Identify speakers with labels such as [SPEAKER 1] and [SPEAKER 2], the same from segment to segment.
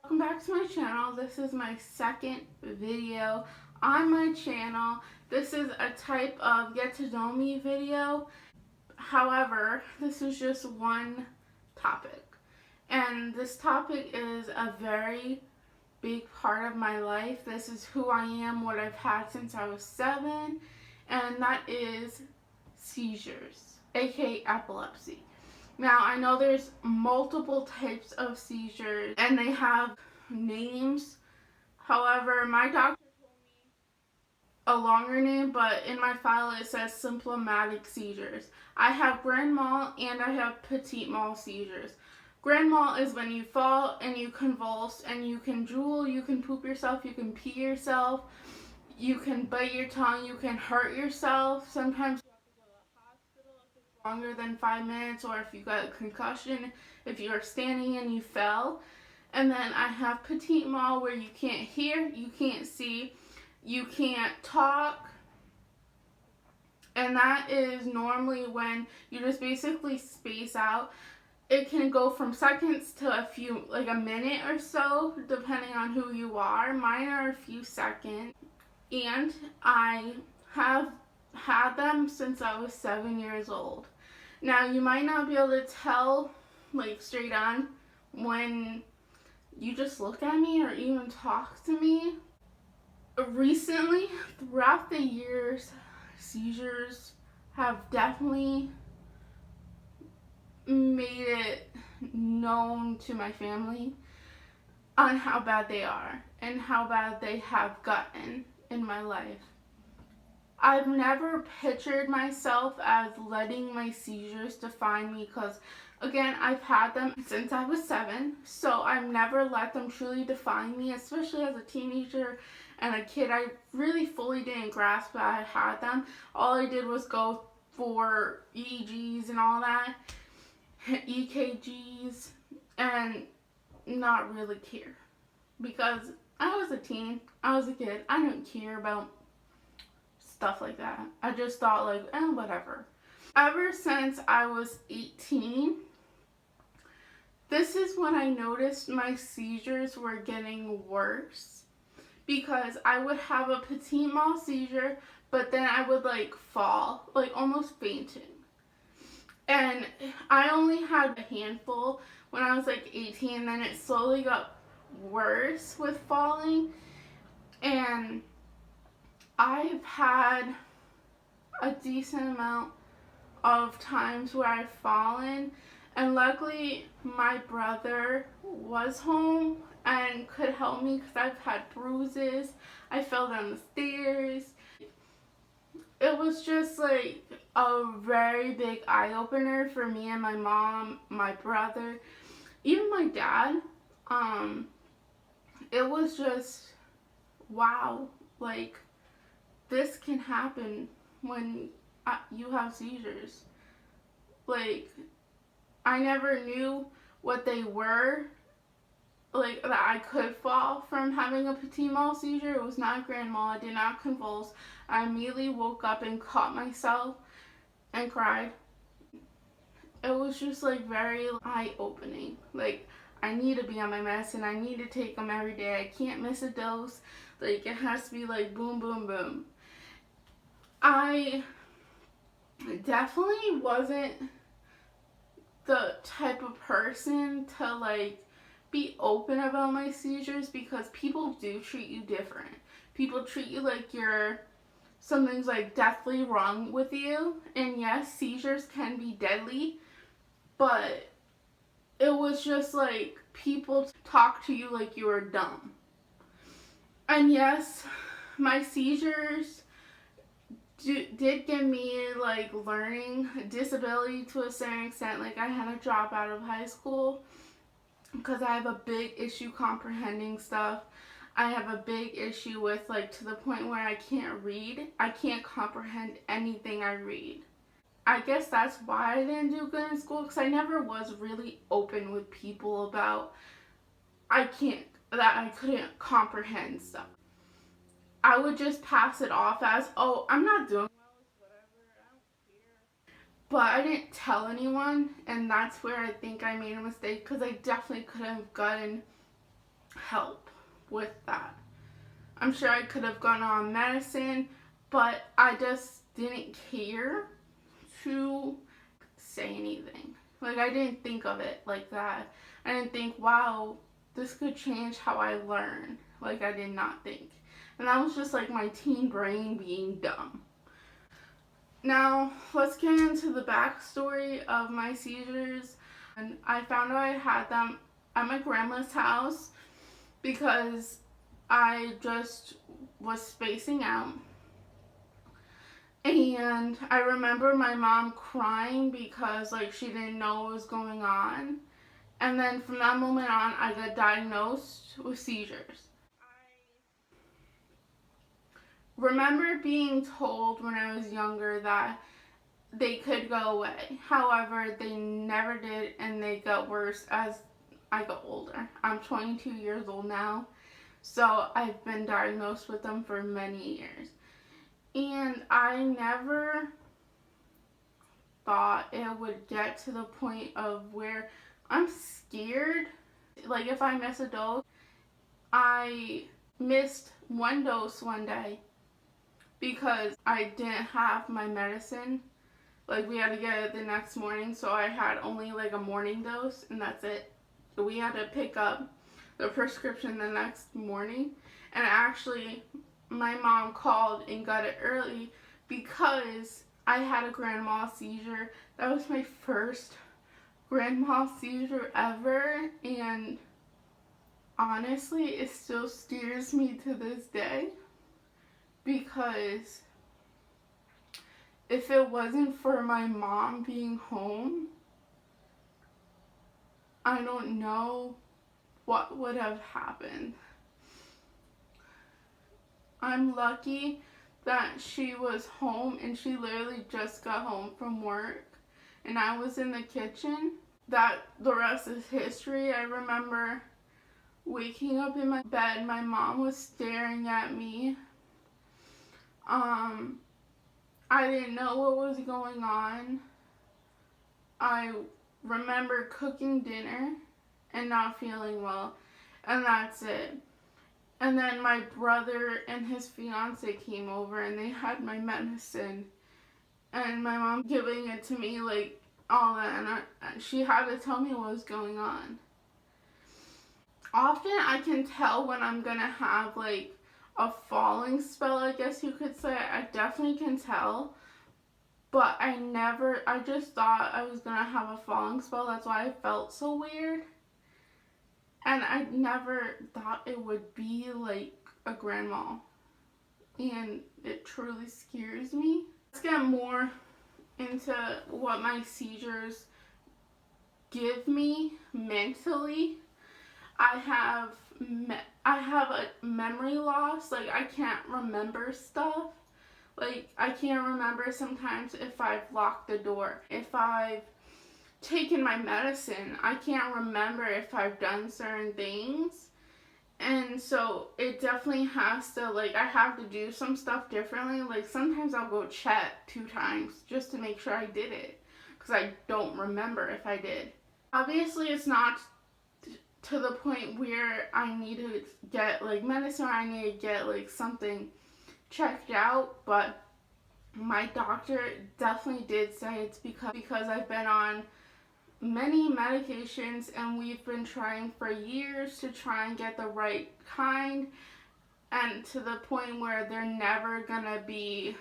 [SPEAKER 1] Welcome back to my channel. This is my second video on my channel. This is a type of get to know me video. However, this is just one topic. And this topic is a very big part of my life. This is who I am, what I've had since I was 7, and that is seizures, aka epilepsy. Now, I know there's multiple types of seizures and they have names. However, my doctor told me a longer name, but in my file it says symptomatic seizures. I have grand mal and I have petit mal seizures. Grand mal is when you fall and you convulse and you can drool, you can poop yourself, you can pee yourself, you can bite your tongue, you can hurt yourself. Sometimes longer than 5 minutes, or if you got a concussion, if you are standing and you fell. And then I have petit mal where you can't hear, you can't see, you can't talk. And that is normally when you just basically space out. It can go from seconds to a minute or so, depending on who you are. Mine are a few seconds. And I have had them since I was 7 years old. Now, you might not be able to tell, straight on, when you just look at me or even talk to me. Recently, throughout the years, seizures have definitely made it known to my family on how bad they are and how bad they have gotten in my life. I've never pictured myself as letting my seizures define me because, again, I've had them since I was 7, so I've never let them truly define me, especially as a teenager and a kid. I really fully didn't grasp that I had them. All I did was go for EEGs and all that, EKGs, and not really care because I was a teen, I was a kid, I didn't care about stuff like that. I just thought whatever. Ever since I was 18, this is when I noticed my seizures were getting worse because I would have a petit mal seizure, but then I would fall, almost fainting. And I only had a handful when I was 18, then it slowly got worse with falling, and I've had a decent amount of times where I've fallen, and luckily my brother was home and could help me because I've had bruises. I fell down the stairs. It was just a very big eye-opener for me and my mom, my brother, even my dad. It was just, wow, this can happen when you have seizures. I never knew what they were, that I could fall from having a petit mal seizure. It was not grand mal. I did not convulse. I immediately woke up and caught myself and cried. It was just very eye-opening. I need to be on my medicine. I need to take them every day. I can't miss a dose. It has to be boom, boom, boom. I definitely wasn't the type of person to be open about my seizures because people do treat you different. People treat you like something's deathly wrong with you. And yes, seizures can be deadly, but it was just people talk to you like you are dumb. And yes, my seizures did give me learning disability to a certain extent. I had to drop out of high school because I have a big issue comprehending stuff. I have a big issue with to the point where I can't read. I can't comprehend anything I read. I guess that's why I didn't do good in school because I never was really open with people about that I couldn't comprehend stuff. I would just pass it off as, oh, I'm not doing well, it's whatever, I don't care. But I didn't tell anyone, and that's where I think I made a mistake because I definitely could have gotten help with that. I'm sure I could have gone on medicine, but I just didn't care to say anything. Like, I didn't think of it like that. I didn't think, wow, this could change how I learn. Like, I did not think. And that was just like my teen brain being dumb. Now, let's get into the backstory of my seizures. And I found out I had them at my grandma's house because I just was spacing out. And I remember my mom crying because like she didn't know what was going on. And then from that moment on, I got diagnosed with seizures. I remember being told when I was younger that they could go away. However, they never did, and they got worse as I got older. I'm 22 years old now, so I've been diagnosed with them for many years. And I never thought it would get to the point of where I'm scared. Like, if I miss a dose, I missed one dose one day because I didn't have my medicine. Like, we had to get it the next morning, so I had only like a morning dose, and that's it. So we had to pick up the prescription the next morning, and actually my mom called and got it early because I had a grand mal seizure. That was my first grand mal seizure ever, and honestly, it still scares me to this day because if it wasn't for my mom being home, I don't know what would have happened. I'm lucky that she was home, and she literally just got home from work and I was in the kitchen. That the rest is history. I remember waking up in my bed, my mom was staring at me. I didn't know what was going on. I remember cooking dinner and not feeling well, and that's it. And then my brother and his fiance came over and they had my medicine, and my mom giving it to me like all that, and she had to tell me what was going on. Often I can tell when I'm gonna have like a falling spell, I guess you could say. I definitely can tell, but I just thought I was gonna have a falling spell. That's why I felt so weird. And I never thought it would be like a grand mal. And it truly scares me. Let's get more into what my seizures give me mentally. I have a memory loss. Like, I can't remember stuff. Like, I can't remember sometimes if I've locked the door, if I've taken my medicine. I can't remember if I've done certain things. And so it definitely has to, like, I have to do some stuff differently. Like, sometimes I'll go check 2 times just to make sure I did it, because I don't remember if I did. Obviously, it's not to the point where I need to get like medicine or I need to get like something checked out, but my doctor definitely did say it's because I've been on many medications, and we've been trying for years to try and get the right kind, and to the point where they're never gonna be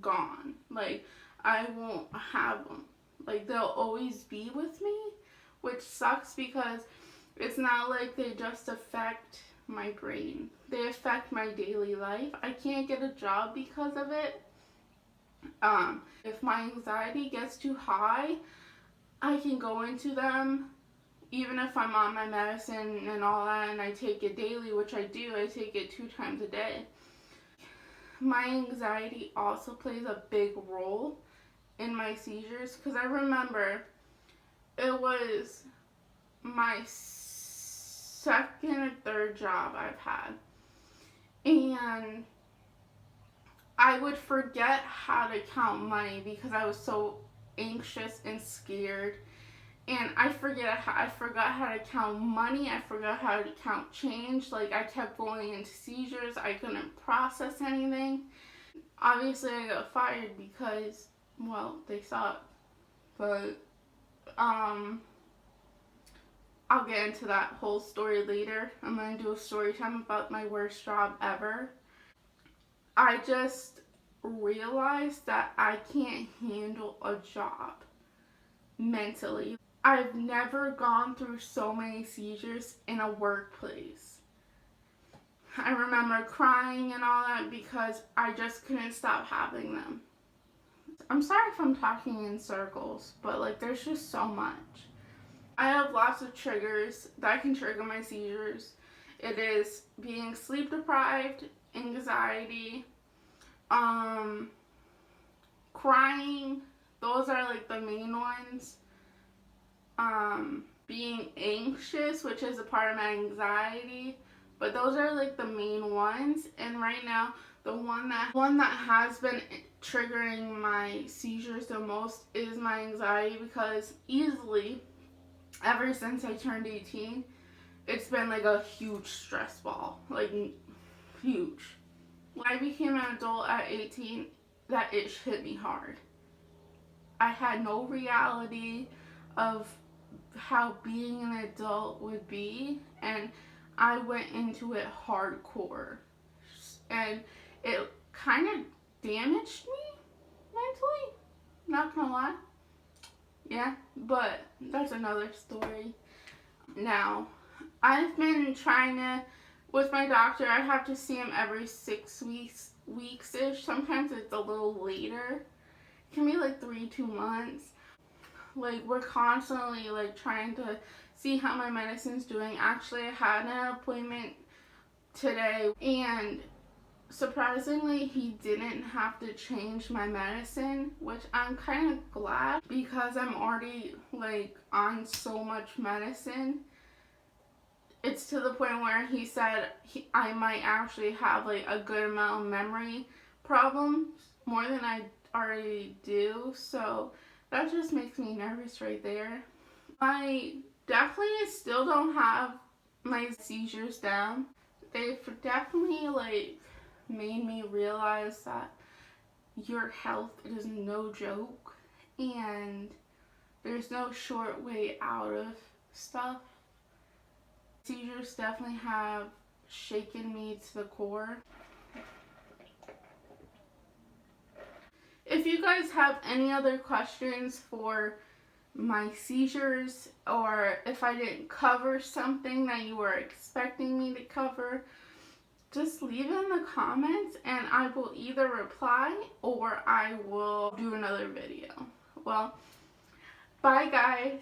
[SPEAKER 1] gone. Like, I won't have them. Like, they'll always be with me, which sucks because it's not like they just affect my brain. They affect my daily life. I can't get a job because of it. If my anxiety gets too high, I can go into them even if I'm on my medicine and all that, and I take it daily, which I do. I take it 2 times a day. My anxiety also plays a big role in my seizures, because I remember it was my second or third job I've had, and I would forget how to count money because I was so anxious and scared, And I forgot how to count money. I forgot how to count change. Like, I kept going into seizures. I couldn't process anything. Obviously, I got fired because, well, they saw it. But, I'll get into that whole story later. I'm going to do a story time about my worst job ever. I just realized that I can't handle a job mentally. I've never gone through so many seizures in a workplace. I remember crying and all that because I just couldn't stop having them. I'm sorry if I'm talking in circles, but like there's just so much. I have lots of triggers that can trigger my seizures. It is being sleep deprived, anxiety, crying. Those are like the main ones. Being anxious, which is a part of my anxiety, but those are like the main ones. And right now, the one that has been triggering my seizures the most is my anxiety, because easily, ever since I turned 18, it's been like a huge stress ball, like huge. When I became an adult at 18, that itch hit me hard. I had no reality of how being an adult would be, and I went into it hardcore, and it kind of damaged me mentally, not gonna lie. Yeah, but that's another story. Now, I've been trying to, with my doctor, I have to see him every 6 weeks-ish. Sometimes it's a little later. It can be like 2 months. Like, we're constantly like trying to see how my medicine's doing. Actually, I had an appointment today, and surprisingly, he didn't have to change my medicine, which I'm kind of glad, because I'm already like on so much medicine. It's to the point where he said I might actually have like a good amount of memory problems, more than I already do. So that just makes me nervous right there. I definitely still don't have my seizures down. They've definitely like made me realize that your health is no joke, and there's no short way out of stuff. Seizures definitely have shaken me to the core. If you guys have any other questions for my seizures, or if I didn't cover something that you were expecting me to cover, just leave it in the comments and I will either reply or I will do another video. Well, bye guys.